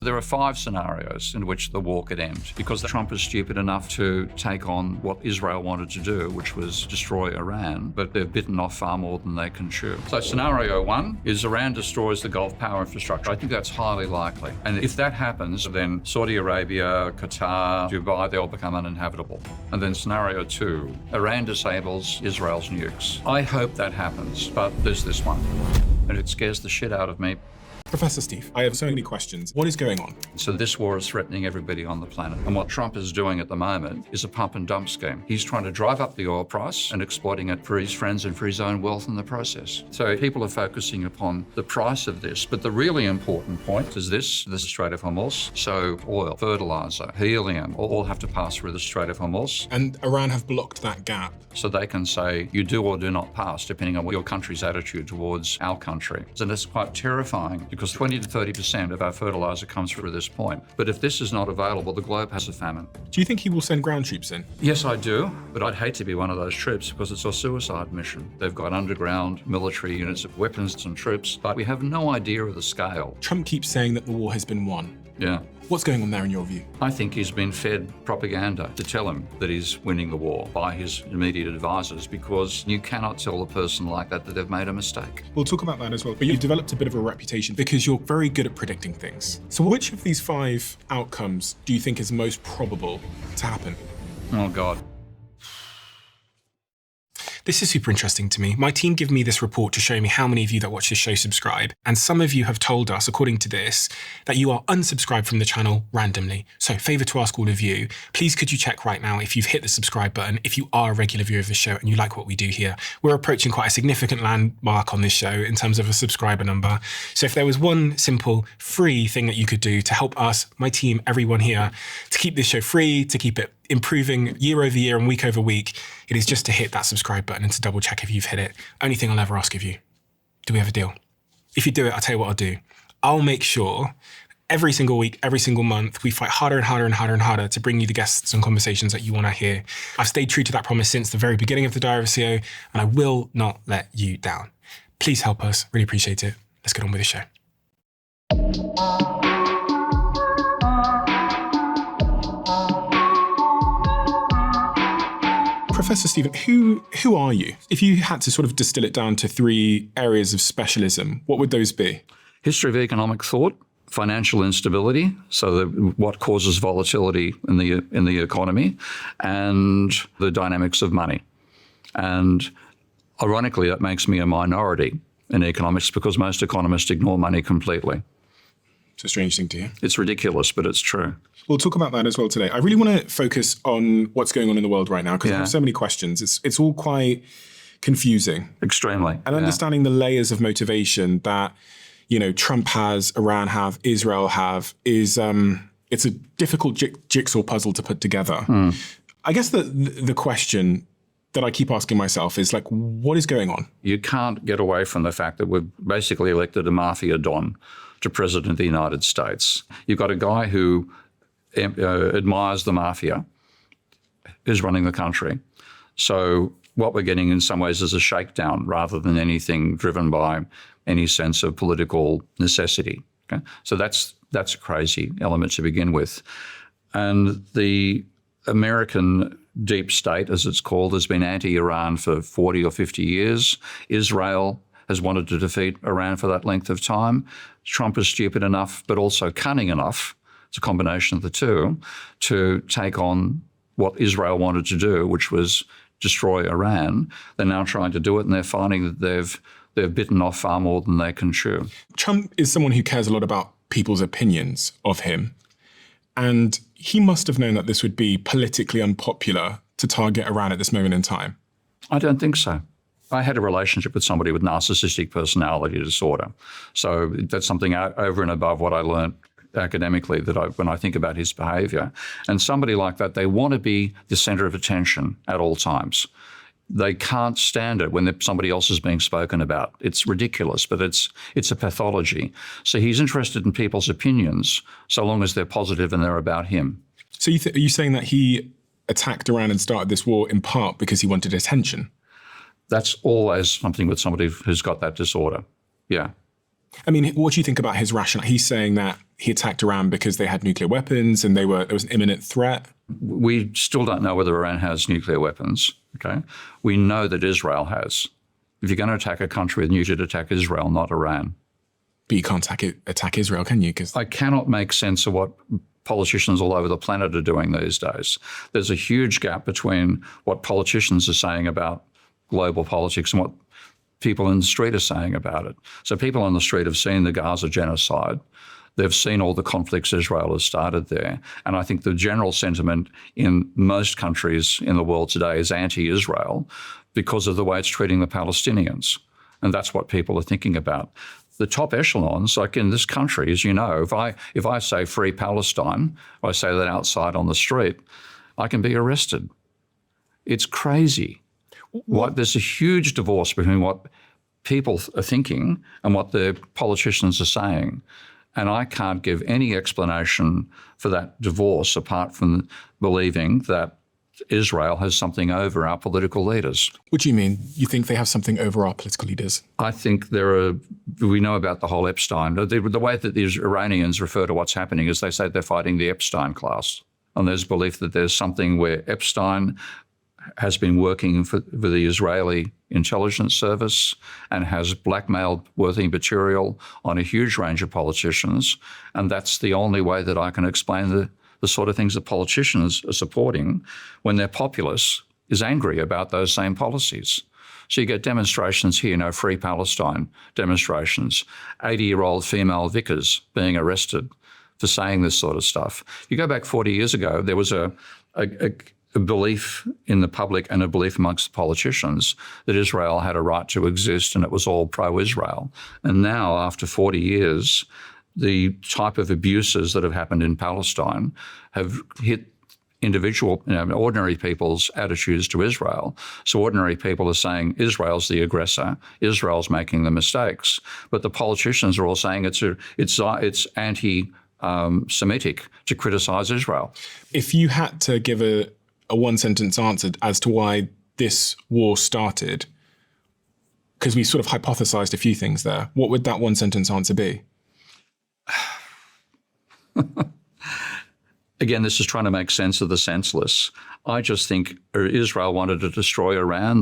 There are 5 scenarios in which the war could end because Trump is stupid enough to take on what Israel wanted to do, which was destroy Iran, but they've bitten off far more than they can chew. So scenario 1 is Iran destroys the Gulf power infrastructure. I think that's highly likely. And if that happens, then Saudi Arabia, Qatar, Dubai, they all become uninhabitable. And then scenario 2, Iran disables Israel's nukes. I hope that happens, but there's this one. And it scares the shit out of me. Professor Steve, I have so many questions. What is going on? So this war is threatening everybody on the planet. And what Trump is doing at the moment is a pump and dump scheme. He's trying to drive up the oil price and exploiting it for his friends and for his own wealth in the process. So people are focusing upon the price of this. But the really important point is the Strait of Hormuz. So oil, fertilizer, helium, all have to pass through the Strait of Hormuz. And Iran have blocked that gap. So they can say, you do or do not pass, depending on your country's attitude towards our country. And it's quite terrifying because 20 to 30% of our fertilizer comes through this point. But if this is not available, the globe has a famine. Do you think he will send ground troops in? Yes, I do, but I'd hate to be one of those troops because it's a suicide mission. They've got underground military units of weapons and troops, but we have no idea of the scale. Trump keeps saying that the war has been won. Yeah. What's going on there in your view? I think he's been fed propaganda to tell him that he's winning the war by his immediate advisors because you cannot tell a person like that they've made a mistake. We'll talk about that as well, but you've developed a bit of a reputation because you're very good at predicting things. So which of these 5 outcomes do you think is most probable to happen? Oh, God. This is super interesting to me. My team give me this report to show me how many of you that watch this show subscribe. And some of you have told us, according to this, that you are unsubscribed from the channel randomly. So favor to ask all of you, please could you check right now if you've hit the subscribe button, if you are a regular viewer of the show and you like what we do here. We're approaching quite a significant landmark on this show in terms of a subscriber number. So if there was one simple free thing that you could do to help us, my team, everyone here, to keep this show free, to keep it improving year over year and week over week, it is just to hit that subscribe button and to double check if you've hit it. Only thing I'll ever ask of you. Do we have a deal? If you do it, I'll tell you what I'll do. I'll make sure every single week, every single month, we fight harder and harder and harder and harder to bring you the guests and conversations that you want to hear. I've stayed true to that promise since the very beginning of the Diary of a CEO, and I will not let you down. Please help us. Really appreciate it. Let's get on with the show. Professor Stephen, who are you? If you had to sort of distill it down to 3 areas of specialism, what would those be? History of economic thought, financial instability, so what causes volatility in the economy, and the dynamics of money. And ironically, that makes me a minority in economics because most economists ignore money completely. It's a strange thing to hear. It's ridiculous, but it's true. We'll talk about that as well today. I really want to focus on what's going on in the world right now because I have so many questions. It's all quite confusing. Extremely. And understanding the layers of motivation that, Trump has, Iran have, Israel have, is it's a difficult jigsaw puzzle to put together. I guess the question that I keep asking myself is what is going on? You can't get away from the fact that we've basically elected a mafia don to president of the United States. You've got a guy who admires the mafia, is running the country. So what we're getting in some ways is a shakedown rather than anything driven by any sense of political necessity. Okay? So that's a crazy element to begin with. And the American deep state, as it's called, has been anti-Iran for 40 or 50 years. Israel has wanted to defeat Iran for that length of time. Trump is stupid enough, but also cunning enough, it's a combination of the two, to take on what Israel wanted to do, which was destroy Iran. They're now trying to do it, and they're finding that they've bitten off far more than they can chew. Trump is someone who cares a lot about people's opinions of him. And he must have known that this would be politically unpopular to target Iran at this moment in time. I don't think so. I had a relationship with somebody with narcissistic personality disorder. So that's something over and above what I learned academically when I think about his behaviour. And somebody like that, they want to be the centre of attention at all times. They can't stand it when somebody else is being spoken about. It's ridiculous, but it's a pathology. So he's interested in people's opinions so long as they're positive and they're about him. So are you saying that he attacked Iran and started this war in part because he wanted attention? That's always something with somebody who's got that disorder. Yeah. I mean, what do you think about his rationale? He's saying that he attacked Iran because they had nuclear weapons and there was an imminent threat? We still don't know whether Iran has nuclear weapons. Okay, we know that Israel has. If you're going to attack a country, then you should attack Israel, not Iran. But you can't attack Israel, can you? I cannot make sense of what politicians all over the planet are doing these days. There's a huge gap between what politicians are saying about global politics and what people in the street are saying about it. So people on the street have seen the Gaza genocide. They've seen all the conflicts Israel has started there. And I think the general sentiment in most countries in the world today is anti-Israel because of the way it's treating the Palestinians. And that's what people are thinking about. The top echelons, like in this country, as you know, if I say free Palestine, if I say that outside on the street, I can be arrested. It's crazy. There's a huge divorce between what people are thinking and what the politicians are saying. And I can't give any explanation for that divorce apart from believing that Israel has something over our political leaders. What do you mean? You think they have something over our political leaders? I think we know about the whole Epstein. The way that the Iranians refer to what's happening is they say they're fighting the Epstein class. And there's belief that there's something where Epstein has been working for the Israeli intelligence service and has blackmailed worthy material on a huge range of politicians. And that's the only way that I can explain the sort of things that politicians are supporting when their populace is angry about those same policies. So you get demonstrations here, Free Palestine demonstrations, 80-year-old female vicars being arrested for saying this sort of stuff. You go back 40 years ago, there was a belief in the public and a belief amongst the politicians that Israel had a right to exist and it was all pro-Israel. And now, after 40 years, the type of abuses that have happened in Palestine have hit individual, ordinary people's attitudes to Israel. So ordinary people are saying Israel's the aggressor, Israel's making the mistakes, but the politicians are all saying it's anti-Semitic to criticize Israel. If you had to give a one-sentence answer as to why this war started, because we sort of hypothesized a few things there, what would that one-sentence answer be? Again, this is trying to make sense of the senseless. I just think Israel wanted to destroy Iran.